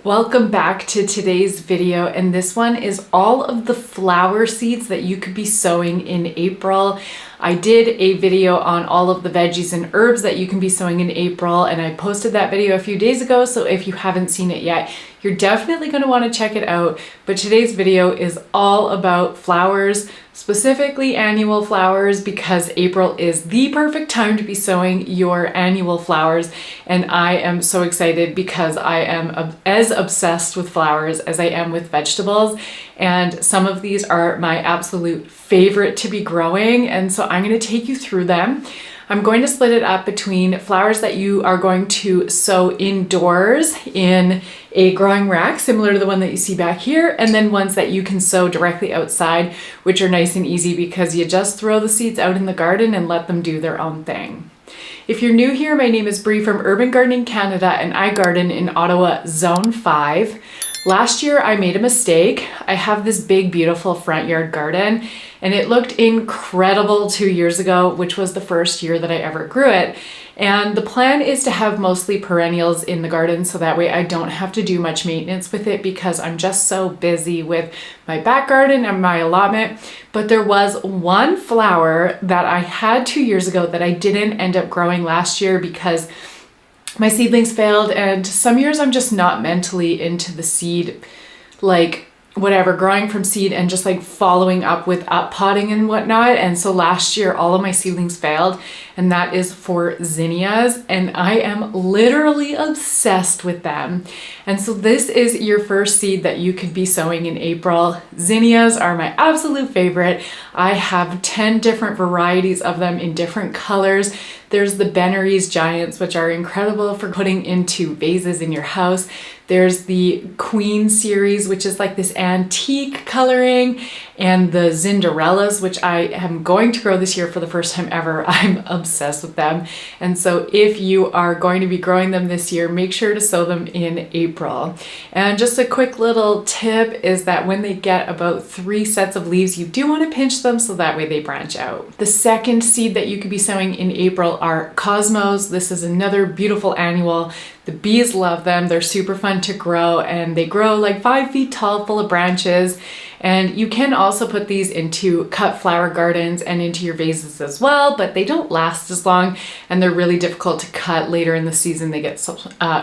Welcome back to today's video, and this one is all of the flower seeds that you could be sowing in April. I did a video on all of the veggies and herbs that you can be sowing in April, and I posted that video a few days ago, so if you haven't seen it yet, you're definitely going to want to check it out. But today's video is all about flowers, specifically annual flowers, because April is the perfect time to be sowing your annual flowers. And I am so excited because I am as obsessed with flowers as I am with vegetables. And some of these are my absolute favorite to be growing. And so I'm going to take you through them. I'm going to split it up between flowers that you are going to sow indoors in a growing rack, similar to the one that you see back here, and then ones that you can sow directly outside, which are nice and easy because you just throw the seeds out in the garden and let them do their own thing. If you're new here, my name is Bree from Urban Gardening Canada, and I garden in Ottawa Zone 5. Last year I made a mistake. I have this big, beautiful front yard garden, and it looked incredible 2 years ago, which was the first year that I ever grew it. And the plan is to have mostly perennials in the garden, so that way I don't have to do much maintenance with it because I'm just so busy with my back garden and my allotment. But there was one flower that I had 2 years ago that I didn't end up growing last year because my seedlings failed, and some years I'm just not mentally into the seed, like whatever, growing from seed and just like following up with up potting and whatnot. And so last year all of my seedlings failed, and that is for zinnias, and I am literally obsessed with them. And so this is your first seed that you could be sowing in April. Zinnias are my absolute favorite. I have 10 different varieties of them in different colors. There's the Benneries Giants, which are incredible for putting into vases in your house. There's the Queen series, which is like this antique coloring, and the Zinderellas, which I am going to grow this year for the first time ever. I'm obsessed with them. And so if you are going to be growing them this year, make sure to sow them in April. And just a quick little tip is that when they get about 3 sets of leaves, you do want to pinch them so that way they branch out. The second seed that you could be sowing in April are cosmos. This is another beautiful annual. The bees love them. They're super fun to grow, and they grow like 5 feet tall, full of branches. And you can also put these into cut flower gardens and into your vases as well, but they don't last as long, and they're really difficult to cut later in the season. They get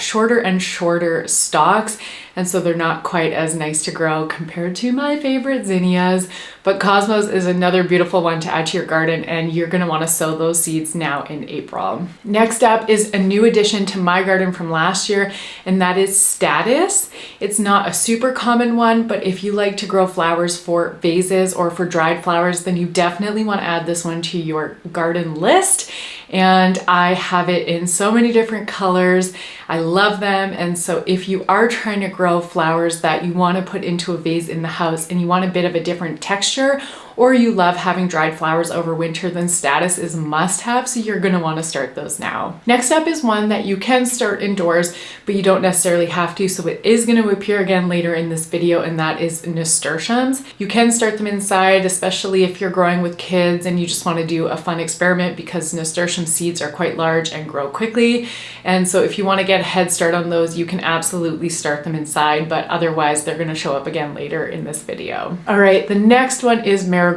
shorter and shorter stalks, and so they're not quite as nice to grow compared to my favorite zinnias. But cosmos is another beautiful one to add to your garden, and you're going to want to sow those seeds now in April. Next up is a new addition to my garden from last year, and that is Status. It's not a super common one, but if you like to grow flowers for vases or for dried flowers, then you definitely want to add this one to your garden list. And I have it in so many different colors. I love them. And so if you are trying to grow flowers that you want to put into a vase in the house and you want a bit of a different texture, or you love having dried flowers over winter, then Status is must have, so you're going to want to start those now. Next up is one that you can start indoors, but you don't necessarily have to, so it is going to appear again later in this video, and that is nasturtiums. You can start them inside, especially if you're growing with kids and you just want to do a fun experiment, because nasturtium seeds are quite large and grow quickly. And so if you want to get a head start on those, you can absolutely start them inside, but otherwise they're going to show up again later in this video. All right, the next one is marigolds.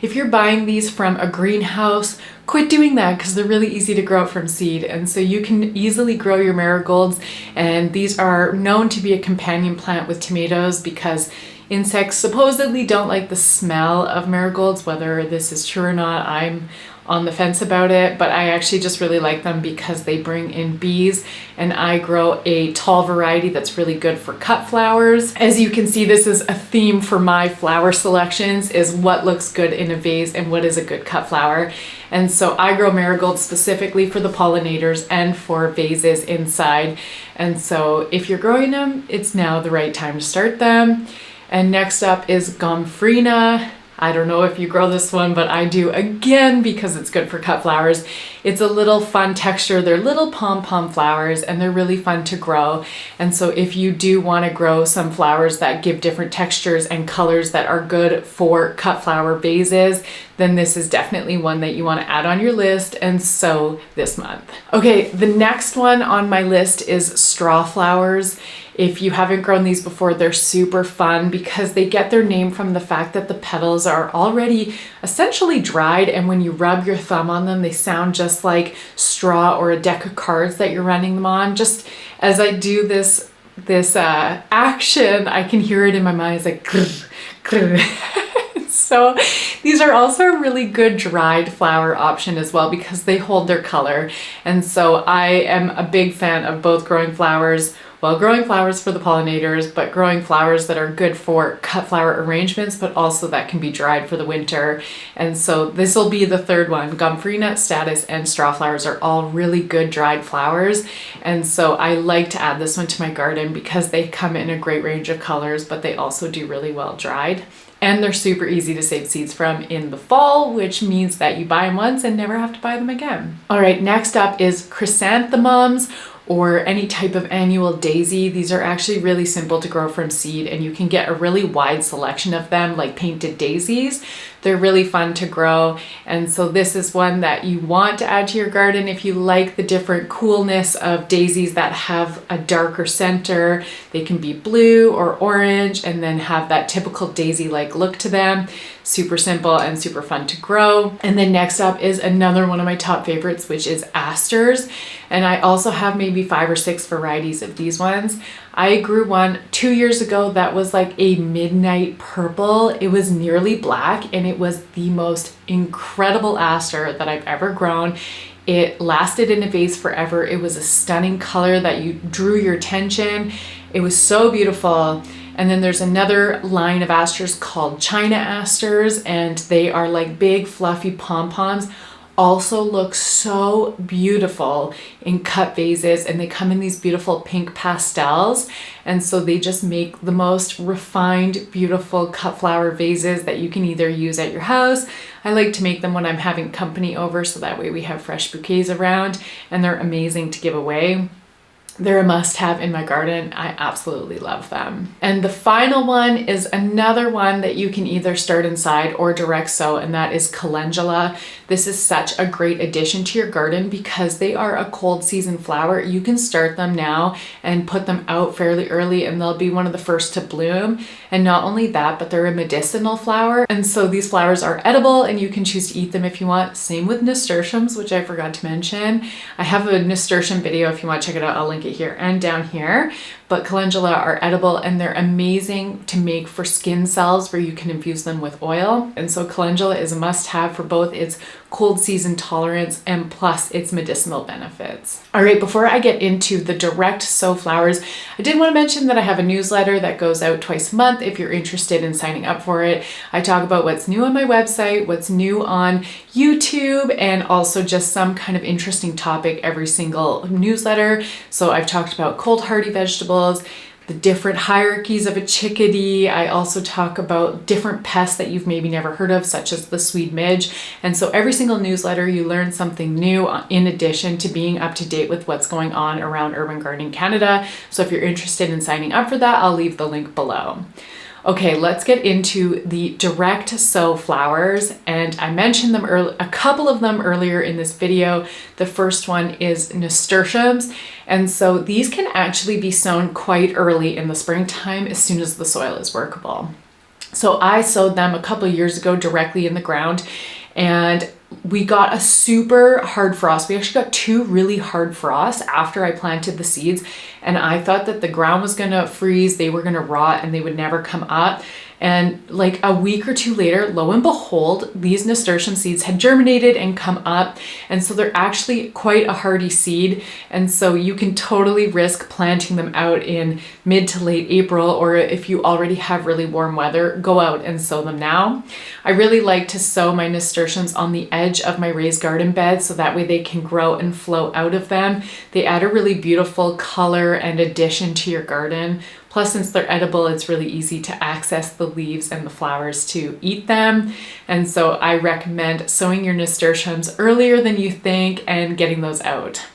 If you're buying these from a greenhouse, quit doing that because they're really easy to grow from seed. And so you can easily grow your marigolds. And these are known to be a companion plant with tomatoes because insects supposedly don't like the smell of marigolds. Whether this is true or not, I'm on the fence about it, but I actually just really like them because they bring in bees, and I grow a tall variety that's really good for cut flowers. As you can see, this is a theme for my flower selections, is what looks good in a vase and what is a good cut flower. And so I grow marigolds specifically for the pollinators and for vases inside. And so if you're growing them, it's now the right time to start them. And next up is gomphrena. I don't know if you grow this one, but I do, again, because it's good for cut flowers. It's a little fun texture. They're little pom-pom flowers, and they're really fun to grow. And so if you do want to grow some flowers that give different textures and colors that are good for cut flower vases, then this is definitely one that you want to add on your list and sow this month. Okay, the next one on my list is straw flowers. If you haven't grown these before, they're super fun because they get their name from the fact that the petals are already essentially dried, and when you rub your thumb on them, they sound just like straw or a deck of cards that you're running them on. Just as I do this action, I can hear it in my mind. It's like grr, grr. So these are also a really good dried flower option as well because they hold their color. And so I am a big fan of both growing flowers for the pollinators, but growing flowers that are good for cut flower arrangements, but also that can be dried for the winter. And so this will be the third one. Gum-free nut status and straw flowers are all really good dried flowers. And so I like to add this one to my garden because they come in a great range of colors, but they also do really well dried. And they're super easy to save seeds from in the fall, which means that you buy them once and never have to buy them again. All right, next up is chrysanthemums, or any type of annual daisy. These are actually really simple to grow from seed, and you can get a really wide selection of them, like painted daisies. They're really fun to grow, and so this is one that you want to add to your garden if you like the different coolness of daisies that have a darker center. They can be blue or orange and then have that typical daisy-like look to them. Super simple and super fun to grow. And then next up is another one of my top favorites, which is asters. And I also have maybe 5 or 6 varieties of these ones. I grew one 2 years ago that was like a midnight purple. It was nearly black, and it was the most incredible aster that I've ever grown. It lasted in a vase forever. It was a stunning color that you drew your attention. It was so beautiful. And then there's another line of asters called China asters, and they are like big fluffy pom-poms. Also look so beautiful in cut vases, and they come in these beautiful pink pastels, and so they just make the most refined, beautiful cut flower vases that you can either use at your house. I like to make them when I'm having company over, so that way we have fresh bouquets around, and they're amazing to give away. They're a must-have in my garden. I absolutely love them. And the final one is another one that you can either start inside or direct sow, and that is calendula. This is such a great addition to your garden because they are a cold season flower. You can start them now and put them out fairly early, and they'll be one of the first to bloom. And not only that, but they're a medicinal flower. And so these flowers are edible, and you can choose to eat them if you want. Same with nasturtiums, which I forgot to mention. I have a nasturtium video if you want to check it out. I'll link it here and down here. But calendula are edible, and they're amazing to make for skin cells where you can infuse them with oil. And so calendula is a must-have for both its cold season tolerance and plus its medicinal benefits. All right, before I get into the direct sow flowers, I did want to mention that I have a newsletter that goes out twice a month if you're interested in signing up for it. I talk about what's new on my website, what's new on YouTube, and also just some kind of interesting topic every single newsletter. So I've talked about cold hardy vegetables, the different hierarchies of a chickadee. I also talk about different pests that you've maybe never heard of, such as the Swede midge. And so every single newsletter, you learn something new in addition to being up to date with what's going on around urban gardening Canada. So if you're interested in signing up for that, I'll leave the link below. Okay, let's get into the direct sow flowers, and I mentioned them a couple of them earlier in this video. The first one is nasturtiums, and so these can actually be sown quite early in the springtime as soon as the soil is workable. So I sowed them a couple of years ago directly in the ground, and we got a super hard frost. We actually got 2 really hard frosts after I planted the seeds, and I thought that the ground was gonna freeze, they were gonna rot, and they would never come up. And like a week or 2 later, lo and behold, these nasturtium seeds had germinated and come up. And so they're actually quite a hardy seed. And so you can totally risk planting them out in mid to late April, or if you already have really warm weather, go out and sow them now. I really like to sow my nasturtiums on the edge of my raised garden bed, so that way they can grow and flow out of them. They add a really beautiful color and addition to your garden. Plus, since they're edible, it's really easy to access the leaves and the flowers to eat them. And so I recommend sowing your nasturtiums earlier than you think and getting those out.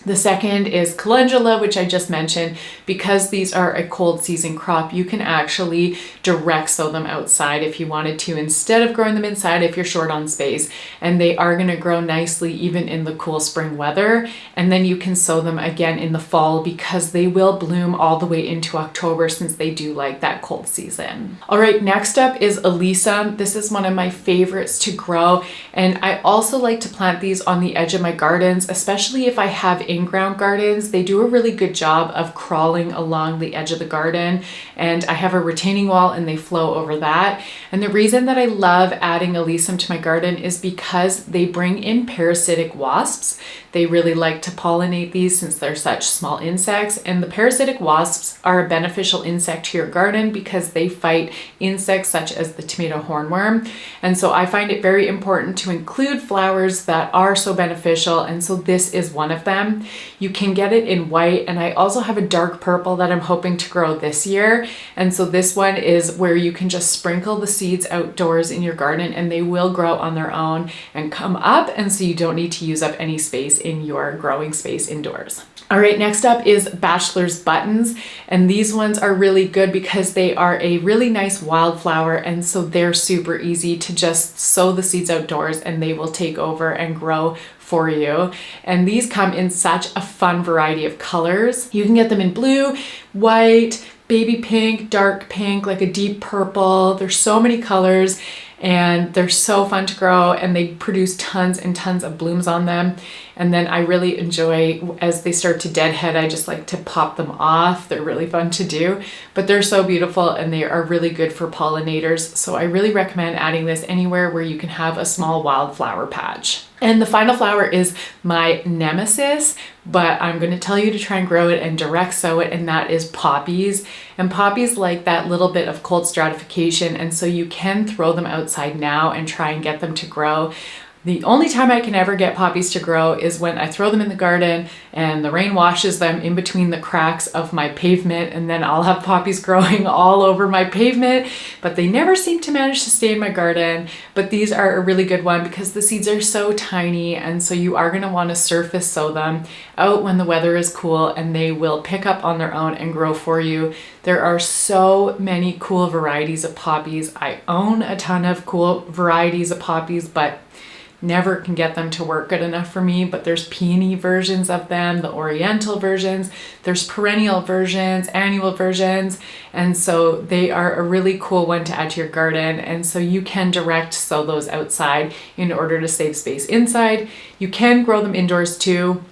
The second is calendula, which I just mentioned. Because these are a cold season crop, you can actually direct sow them outside if you wanted to, instead of growing them inside if you're short on space. And they are going to grow nicely even in the cool spring weather. And then you can sow them again in the fall because they will bloom all the way into October, since they do like that cold season. All right, next up is Alyssum. This is one of my favorites to grow. And I also like to plant these on the edge of my gardens, especially if I have in-ground gardens. They do a really good job of crawling along the edge of the garden, and I have a retaining wall and they flow over that. And the reason that I love adding Alyssum to my garden is because they bring in parasitic wasps. They really like to pollinate these since they're such small insects, and the parasitic wasps are a beneficial insect to your garden because they fight insects such as the tomato hornworm. And so I find it very important to include flowers that are so beneficial, and so this is one of them. You can get it in white, and I also have a dark purple that I'm hoping to grow this year. And so this one is where you can just sprinkle the seeds outdoors in your garden and they will grow on their own and come up, and so you don't need to use up any space in your growing space indoors. All right, next up is bachelor's buttons, and these ones are really good because they are a really nice wildflower, and so they're super easy to just sow the seeds outdoors and they will take over and grow for you. And these come in such a fun variety of colors. You can get them in blue, white, baby pink, dark pink, like a deep purple. There's so many colors, and they're so fun to grow, and they produce tons and tons of blooms on them. And then I really enjoy, as they start to deadhead, I just like to pop them off. They're really fun to do, but they're so beautiful and they are really good for pollinators. So I really recommend adding this anywhere where you can have a small wildflower patch. And the final flower is my nemesis, but I'm going to tell you to try and grow it and direct sow it, and that is poppies. And poppies like that little bit of cold stratification, and so you can throw them outside now and try and get them to grow. The only time I can ever get poppies to grow is when I throw them in the garden and the rain washes them in between the cracks of my pavement, and then I'll have poppies growing all over my pavement, but they never seem to manage to stay in my garden. But these are a really good one because the seeds are so tiny, and so you are going to want to surface sow them out when the weather is cool, and they will pick up on their own and grow for you. There are so many cool varieties of poppies. I own a ton of cool varieties of poppies, but never can get them to work good enough for me. But there's peony versions of them, the oriental versions, there's perennial versions, annual versions, and so they are a really cool one to add to your garden. And so you can direct sow those outside in order to save space inside. You can grow them indoors too.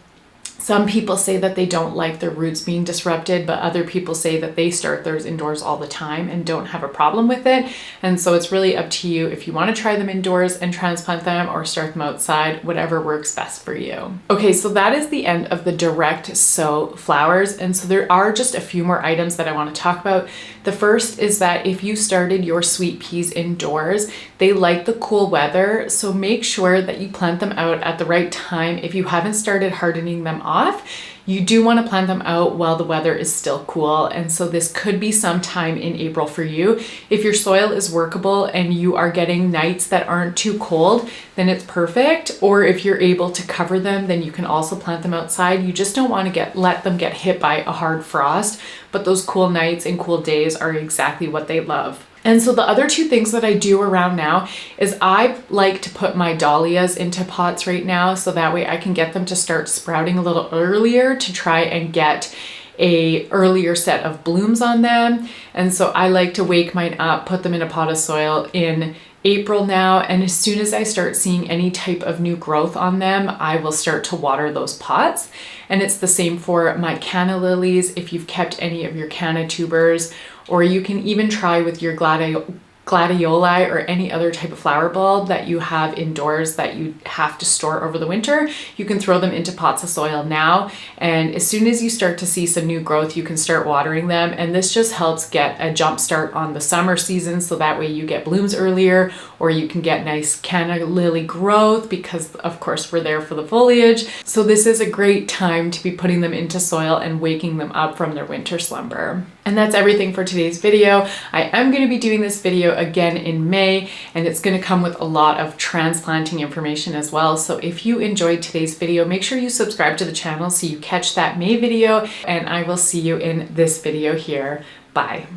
Some people say that they don't like their roots being disrupted, but other people say that they start theirs indoors all the time and don't have a problem with it. And so it's really up to you if you want to try them indoors and transplant them or start them outside, whatever works best for you. Okay, so that is the end of the direct sow flowers. And so there are just a few more items that I want to talk about. The first is that if you started your sweet peas indoors, they like the cool weather, so make sure that you plant them out at the right time. If you haven't started hardening them off, you do want to plant them out while the weather is still cool. And so this could be sometime in April for you. If your soil is workable and you are getting nights that aren't too cold, then it's perfect. Or if you're able to cover them, then you can also plant them outside. You just don't want to let them get hit by a hard frost, but those cool nights and cool days are exactly what they love. And so the other two things that I do around now is I like to put my dahlias into pots right now, so that way I can get them to start sprouting a little earlier to try and get a earlier set of blooms on them. And so I like to wake mine up, put them in a pot of soil in April now, and as soon as I start seeing any type of new growth on them, I will start to water those pots. And it's the same for my canna lilies if you've kept any of your canna tubers, or you can even try with your gladioli or any other type of flower bulb that you have indoors that you have to store over the winter. You can throw them into pots of soil now, and as soon as you start to see some new growth, you can start watering them. And this just helps get a jump start on the summer season, so that way you get blooms earlier, or you can get nice canna lily growth because of course we're there for the foliage. So this is a great time to be putting them into soil and waking them up from their winter slumber. And that's everything for today's video. I am going to be doing this video again in May, and it's going to come with a lot of transplanting information as well. So if you enjoyed today's video, make sure you subscribe to the channel so you catch that May video, and I will see you in this video here. Bye.